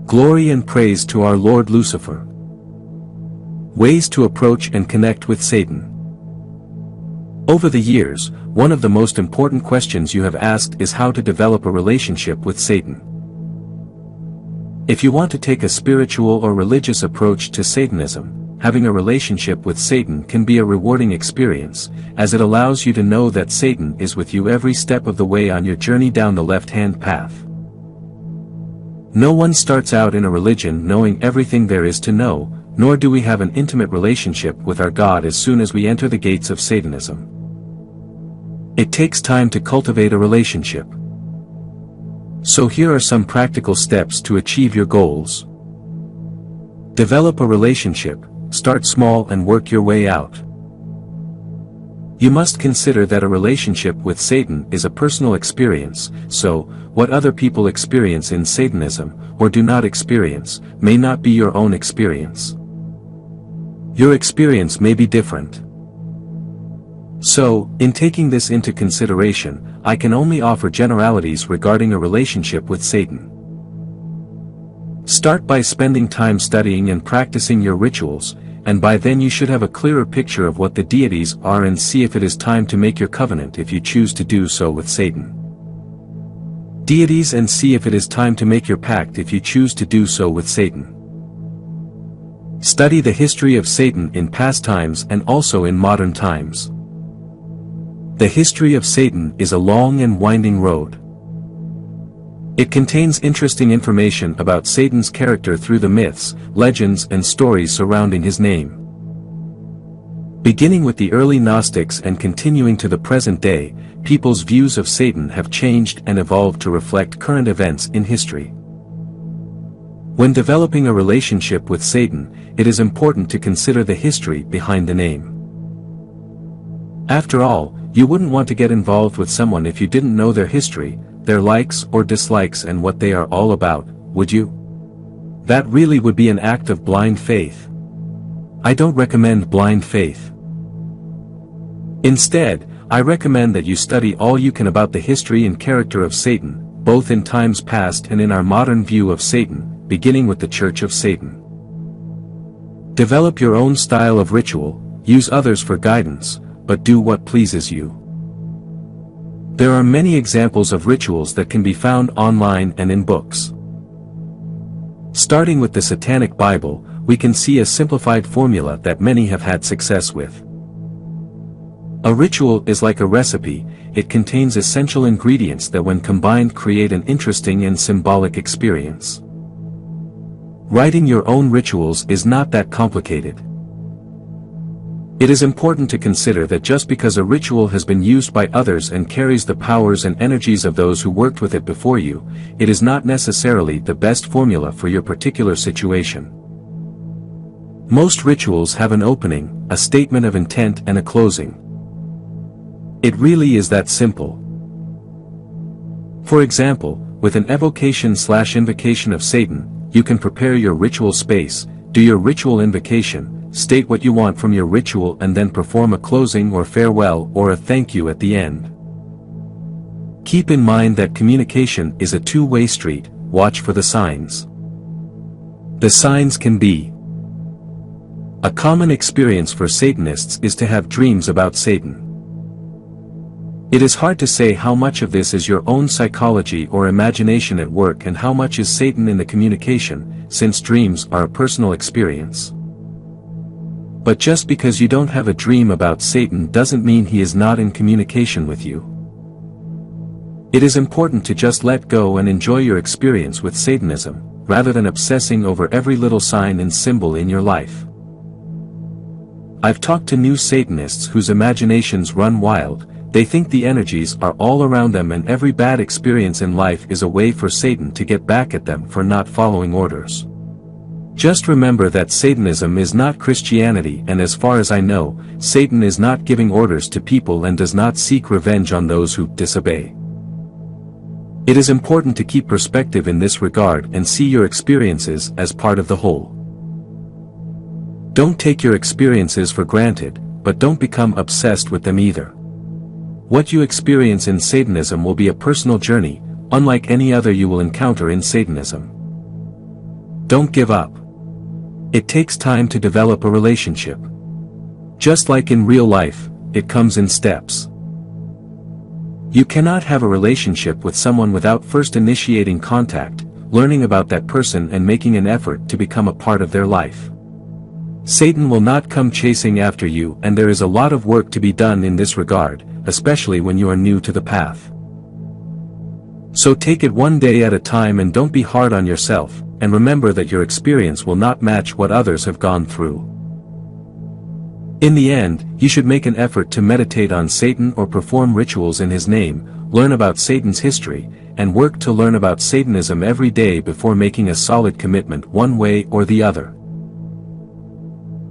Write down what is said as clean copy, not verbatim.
Glory and praise to our Lord Lucifer. Ways to approach and connect with Satan. Over the years, one of the most important questions you have asked is how to develop a relationship with Satan. If you want to take a spiritual or religious approach to Satanism, having a relationship with Satan can be a rewarding experience, as it allows you to know that Satan is with you every step of the way on your journey down the left-hand path. No one starts out in a religion knowing everything there is to know, nor do we have an intimate relationship with our God as soon as we enter the gates of Satanism. It takes time to cultivate a relationship. So here are some practical steps to achieve your goals. Develop a relationship, start small and work your way out. You must consider that a relationship with Satan is a personal experience, so, what other people experience in Satanism, or do not experience, may not be your own experience. Your experience may be different. So, in taking this into consideration, I can only offer generalities regarding a relationship with Satan. Start by spending time studying and practicing your rituals, and by then you should have a clearer picture of what the deities are and see if it is time to make your covenant if you choose to do so with Satan. Deities and see if it is time to make your pact if you choose to do so with Satan. Study the history of Satan in past times and also in modern times. The history of Satan is a long and winding road. It contains interesting information about Satan's character through the myths, legends and stories surrounding his name. Beginning with the early Gnostics and continuing to the present day, people's views of Satan have changed and evolved to reflect current events in history. When developing a relationship with Satan, it is important to consider the history behind the name. After all, you wouldn't want to get involved with someone if you didn't know their history, their likes or dislikes and what they are all about, would you? That really would be an act of blind faith. I don't recommend blind faith. Instead, I recommend that you study all you can about the history and character of Satan, both in times past and in our modern view of Satan, beginning with the Church of Satan. Develop your own style of ritual, use others for guidance, but do what pleases you. There are many examples of rituals that can be found online and in books. Starting with the Satanic Bible, we can see a simplified formula that many have had success with. A ritual is like a recipe, it contains essential ingredients that when combined create an interesting and symbolic experience. Writing your own rituals is not that complicated. It is important to consider that just because a ritual has been used by others and carries the powers and energies of those who worked with it before you, it is not necessarily the best formula for your particular situation. Most rituals have an opening, a statement of intent and a closing. It really is that simple. For example, with an evocation/invocation of Satan, you can prepare your ritual space, do your ritual invocation, state what you want from your ritual and then perform a closing or farewell or a thank you at the end. Keep in mind that communication is a two-way street, watch for the signs. The signs can be: a common experience for Satanists is to have dreams about Satan. It is hard to say how much of this is your own psychology or imagination at work and how much is Satan in the communication, since dreams are a personal experience. But just because you don't have a dream about Satan doesn't mean he is not in communication with you. It is important to just let go and enjoy your experience with Satanism, rather than obsessing over every little sign and symbol in your life. I've talked to new Satanists whose imaginations run wild. They think the energies are all around them and every bad experience in life is a way for Satan to get back at them for not following orders. Just remember that Satanism is not Christianity, and as far as I know, Satan is not giving orders to people and does not seek revenge on those who disobey. It is important to keep perspective in this regard and see your experiences as part of the whole. Don't take your experiences for granted, but don't become obsessed with them either. What you experience in Satanism will be a personal journey, unlike any other you will encounter in Satanism. Don't give up. It takes time to develop a relationship. Just like in real life, it comes in steps. You cannot have a relationship with someone without first initiating contact, learning about that person and making an effort to become a part of their life. Satan will not come chasing after you, and there is a lot of work to be done in this regard, especially when you are new to the path. So take it one day at a time and don't be hard on yourself, and remember that your experience will not match what others have gone through. In the end, you should make an effort to meditate on Satan or perform rituals in his name, learn about Satan's history, and work to learn about Satanism every day before making a solid commitment one way or the other.